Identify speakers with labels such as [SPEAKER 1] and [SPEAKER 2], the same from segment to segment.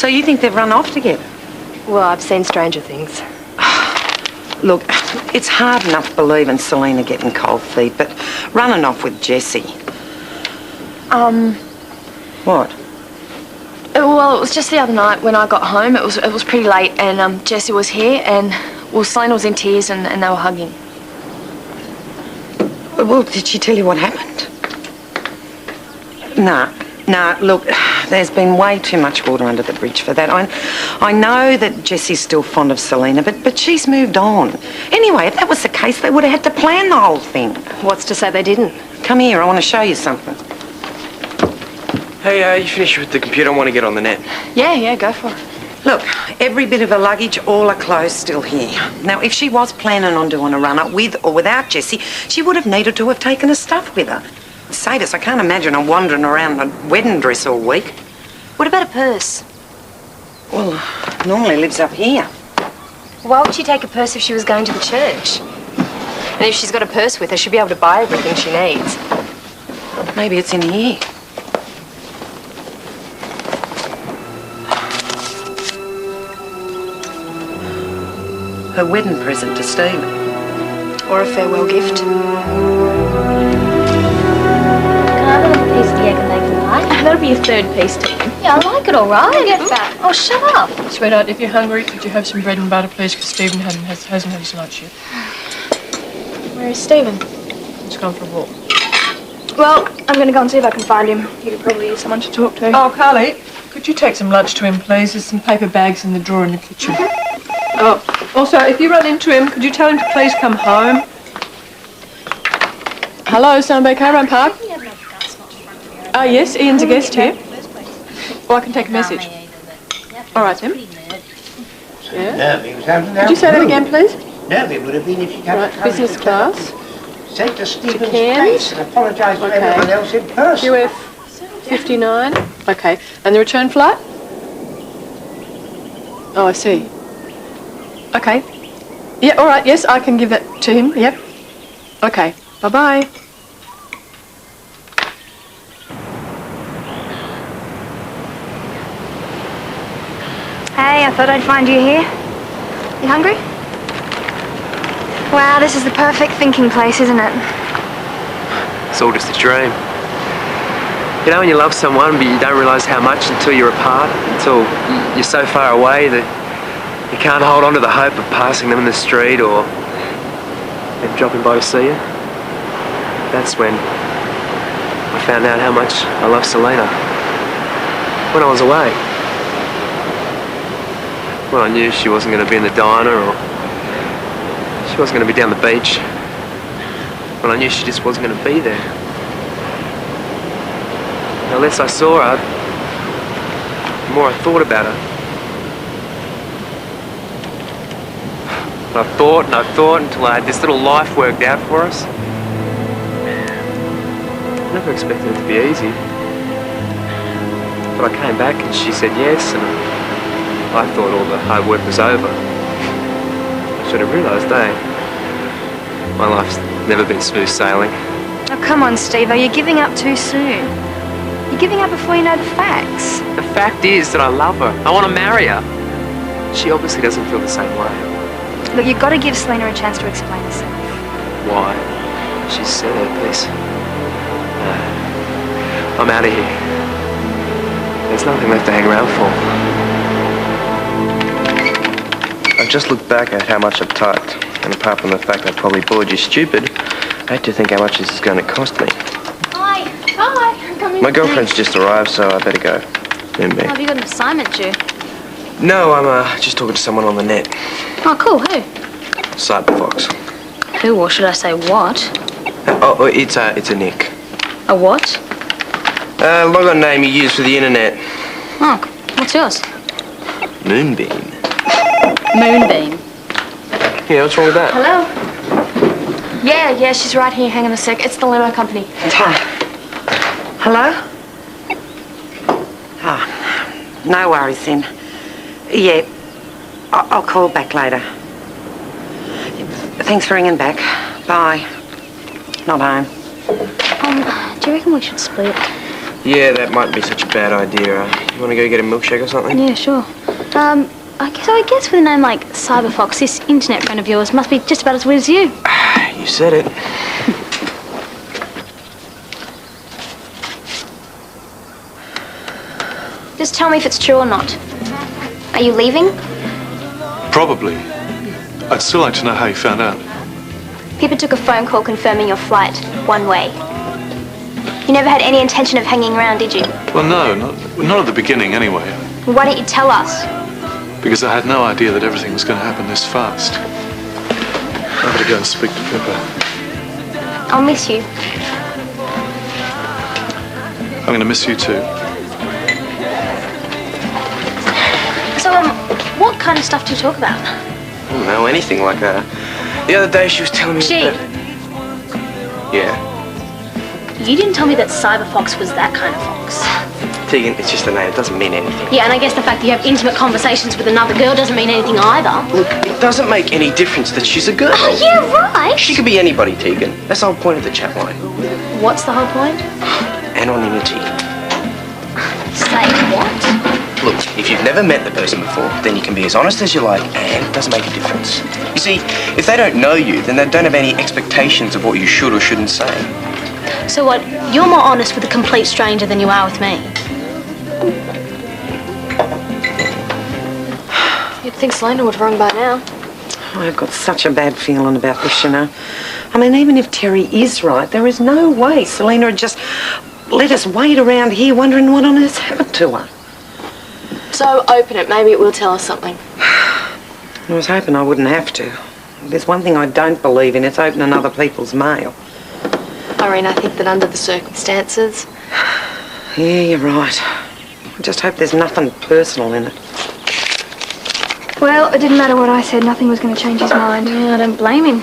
[SPEAKER 1] So you think they've run off together?
[SPEAKER 2] Well, I've seen stranger things.
[SPEAKER 1] Look, it's hard enough believing Selina getting cold feet, but running off with Jessie. What?
[SPEAKER 2] Well, it was just the other night when I got home. It was pretty late, and Jessie was here, and Selina was in tears, and they were hugging.
[SPEAKER 1] Well, did she tell you what happened? Nah, look, there's been way too much water under the bridge for that. I know that Jessie's still fond of Selina, but she's moved on. Anyway, if that was the case, they would have had to plan the whole thing.
[SPEAKER 2] What's to say they didn't?
[SPEAKER 1] Come here, I want to show you something.
[SPEAKER 3] Hey, you finished with the computer? I want to get on the net.
[SPEAKER 2] Yeah, go for it.
[SPEAKER 1] Look, every bit of her luggage, all her clothes still here. Now, if she was planning on doing a run-up with or without Jessie, she would have needed to have taken her stuff with her. Sadist, I can't imagine her wandering around in a wedding dress all week.
[SPEAKER 2] What about a purse?
[SPEAKER 1] Well, normally lives up here.
[SPEAKER 2] Why would she take a purse if she was going to the church? And if she's got a purse with her, she'll be able to buy everything she needs.
[SPEAKER 1] Maybe it's in here. Her wedding present to Steven.
[SPEAKER 2] Or a farewell gift.
[SPEAKER 4] Can I have another piece of the egg and bacon pie?
[SPEAKER 5] That'll be your third piece, Tim.
[SPEAKER 4] Yeah, I like it all right. Who gets that? Oh, shut up.
[SPEAKER 5] Sweetheart, if you're hungry, could you have some bread and butter, please? Because Stephen hasn't had his lunch yet.
[SPEAKER 4] Where is Steven?
[SPEAKER 5] He's gone for a walk.
[SPEAKER 4] Well, I'm going to go and see if I can find him. He could probably use someone to talk to.
[SPEAKER 5] Oh, Carly, could you take some lunch to him, please? There's some paper bags in the drawer in the kitchen. Oh, also, if you run into him, could you tell him to please come home? Hello, Sunbay Caravan Park. Ah, yes, Ian's a guest here. Oh, I can take a message. All right, Tim. Yeah. Could you say that again, please?
[SPEAKER 6] No, it would have been if you had
[SPEAKER 5] Right, business class.
[SPEAKER 6] Say to Stephen's
[SPEAKER 5] Cairns.
[SPEAKER 6] place and apologise to everyone else in person.
[SPEAKER 5] QF 59. Okay. And the return flight? Oh, I see. Okay. Yeah, all right, yes, I can give that to him. Yep. Okay. Bye-bye.
[SPEAKER 4] Hey, I thought I'd find you here. You hungry? Wow, this is the perfect thinking place, isn't it?
[SPEAKER 3] It's all just a dream. You know, when you love someone, but you don't realise how much until you're apart, until you're so far away that you can't hold on to the hope of passing them in the street or them dropping by to see you. That's when I found out how much I love Selina. When I was away. When I knew she wasn't going to be in the diner or she wasn't going to be down the beach. When I knew she just wasn't going to be there. The less I saw her, the more I thought about her. And I thought and I thought until I had this little life worked out for us. I never expected it to be easy. But I came back and she said yes, and I thought all the hard work was over. I should have realised, My life's never been smooth sailing.
[SPEAKER 4] Oh, come on, Steve-o, you're giving up too soon. You're giving up before you know the facts.
[SPEAKER 3] The fact is that I love her. I want to marry her. She obviously doesn't feel the same way.
[SPEAKER 4] Look, you've got to give Selina a chance to explain herself.
[SPEAKER 3] Why? She's said her piece. No. I'm out of here. There's nothing left to hang around for. I've just looked back at how much I've typed, and apart from the fact I probably bored you stupid, I hate to think how much this is going to cost me.
[SPEAKER 4] Hi. Come in.
[SPEAKER 3] My girlfriend's just arrived, so I better go.
[SPEAKER 4] Oh, have you got an assignment due?
[SPEAKER 3] No, I'm just talking to someone on the net.
[SPEAKER 4] Oh, cool. Who?
[SPEAKER 3] Cyberfox.
[SPEAKER 4] Who, or should I say what?
[SPEAKER 3] Oh, it's a nick.
[SPEAKER 4] A what?
[SPEAKER 3] Logon name you use for the internet.
[SPEAKER 4] Oh, what's yours?
[SPEAKER 3] Moonbeam.
[SPEAKER 4] Moonbeam.
[SPEAKER 3] Yeah, what's wrong with that?
[SPEAKER 2] Hello? Yeah, she's right here. Hang on a sec. It's the limo company.
[SPEAKER 1] Hello? Oh, no worries then. Yeah, I'll call back later. Thanks for ringing back. Bye. Not home.
[SPEAKER 4] Do you reckon we should split?
[SPEAKER 3] Yeah, that mightn't be such a bad idea. You want to go get a milkshake or something?
[SPEAKER 4] Yeah, sure. I guess with a name like Cyberfox, this internet friend of yours must be just about as weird as you.
[SPEAKER 3] You said it.
[SPEAKER 4] Just tell me if it's true or not. Are you leaving?
[SPEAKER 7] Probably. I'd still like to know how you found out.
[SPEAKER 4] Pippa took a phone call confirming your flight, one way. You never had any intention of hanging around, did you?
[SPEAKER 7] Well, no, not at the beginning anyway.
[SPEAKER 4] Well, why don't you tell us?
[SPEAKER 7] Because I had no idea that everything was going to happen this fast. I better go and speak to Pippa.
[SPEAKER 4] I'll miss you.
[SPEAKER 7] I'm going to miss you too.
[SPEAKER 4] So, what kind of stuff do you talk about?
[SPEAKER 3] I don't know, anything like that. The other day she was telling me
[SPEAKER 4] She?
[SPEAKER 3] that... Yeah.
[SPEAKER 4] You didn't tell me that Cyberfox was that kind of fox.
[SPEAKER 3] Tegan, it's just a name. It doesn't mean anything.
[SPEAKER 4] Yeah, and I guess the fact that you have intimate conversations with another girl doesn't mean anything either.
[SPEAKER 3] Look, it doesn't make any difference that she's a girl.
[SPEAKER 4] Oh, yeah, right.
[SPEAKER 3] She could be anybody, Tegan. That's the whole point of the chat line.
[SPEAKER 4] What's the whole point?
[SPEAKER 3] Anonymity.
[SPEAKER 4] Say what?
[SPEAKER 3] Look, if you've never met the person before, then you can be as honest as you like, and it doesn't make a difference. You see, if they don't know you, then they don't have any expectations of what you should or shouldn't say.
[SPEAKER 4] So what, you're more honest with a complete stranger than you are with me?
[SPEAKER 2] You'd think Selina would have rung by now.
[SPEAKER 1] I've got such a bad feeling about this, you know. I mean, even if Terry is right, there is no way Selina would just let us wait around here wondering what on earth's happened to her.
[SPEAKER 2] So open it, maybe it will tell us something.
[SPEAKER 1] I was hoping I wouldn't have to. There's one thing I don't believe in, it's opening other people's mail.
[SPEAKER 2] Irene, I think that under the circumstances...
[SPEAKER 1] Yeah, you're right. I just hope there's nothing personal in it.
[SPEAKER 4] Well, it didn't matter what I said, nothing was going to change his mind.
[SPEAKER 2] Yeah, I don't blame him.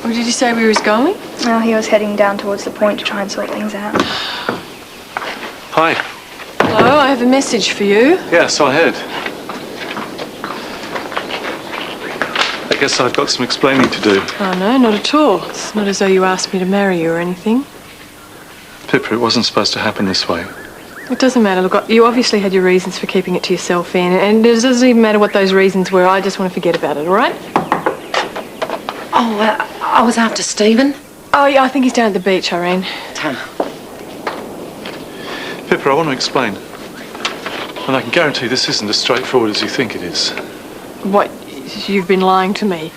[SPEAKER 5] Where did you say we was going?
[SPEAKER 4] Well, he was heading down towards the point to try and sort things out.
[SPEAKER 7] Hi.
[SPEAKER 5] Hello, I have a message for you.
[SPEAKER 7] Yes, I heard. I guess I've got some explaining to do.
[SPEAKER 5] Oh, no, not at all. It's not as though you asked me to marry you or anything.
[SPEAKER 7] Pippa, it wasn't supposed to happen this way.
[SPEAKER 5] It doesn't matter. Look, you obviously had your reasons for keeping it to yourself, Ian, and it doesn't even matter what those reasons were. I just want to forget about it, all right?
[SPEAKER 1] Oh, I was after Steven.
[SPEAKER 5] Oh, yeah, I think he's down at the beach, Irene.
[SPEAKER 1] Tom.
[SPEAKER 7] Pippa, I want to explain. And I can guarantee this isn't as straightforward as you think it is.
[SPEAKER 5] What? You've been lying to me?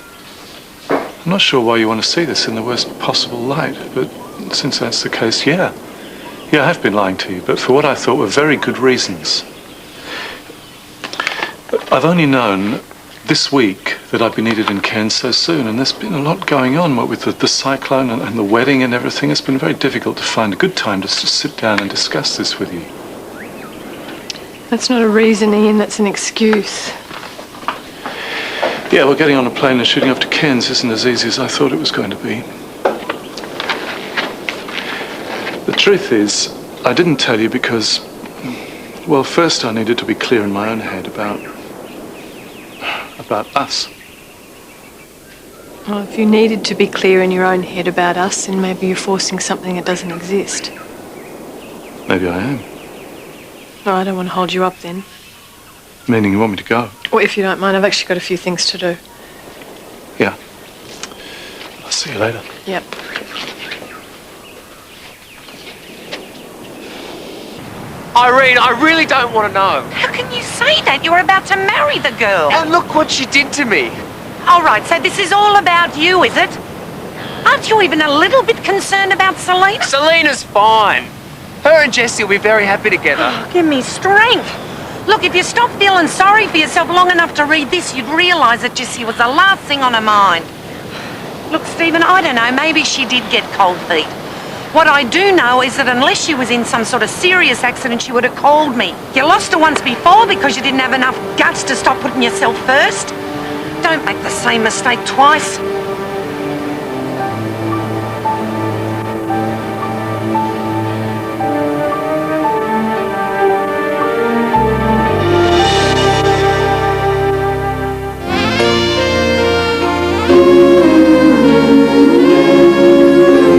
[SPEAKER 7] I'm not sure why you want to see this in the worst possible light, but since that's the case, yeah. Yeah, I have been lying to you, but for what I thought were very good reasons. I've only known this week that I'd be needed in Cairns so soon, and there's been a lot going on, what with the cyclone and the wedding and everything. It's been very difficult to find a good time to sit down and discuss this with you.
[SPEAKER 5] That's not a reason, Ian, that's an excuse.
[SPEAKER 7] Yeah, well, getting on a plane and shooting off to Cairns isn't as easy as I thought it was going to be. The truth is, I didn't tell you because, well, first I needed to be clear in my own head about us.
[SPEAKER 5] Well, if you needed to be clear in your own head about us, then maybe you're forcing something that doesn't exist.
[SPEAKER 7] Maybe I am.
[SPEAKER 5] No, I don't want to hold you up then.
[SPEAKER 7] Meaning you want me to go?
[SPEAKER 5] Well, if you don't mind, I've actually got a few things to do.
[SPEAKER 7] Yeah. I'll see you later.
[SPEAKER 5] Yep.
[SPEAKER 3] Irene, I really don't want to know.
[SPEAKER 1] How can you say that? You're about to marry the girl.
[SPEAKER 3] And look what she did to me.
[SPEAKER 1] All right, so this is all about you, is it? Aren't you even a little bit concerned about Selina?
[SPEAKER 3] Selina's fine. Her and Jessie will be very happy together.
[SPEAKER 1] Give me strength. Look, if you stop feeling sorry for yourself long enough to read this, you'd realise that Jessie was the last thing on her mind. Look, Stephen, I don't know, maybe she did get cold feet. What I do know is that unless she was in some sort of serious accident, she would have called me. You lost her once before because you didn't have enough guts to stop putting yourself first. Don't make the same mistake twice.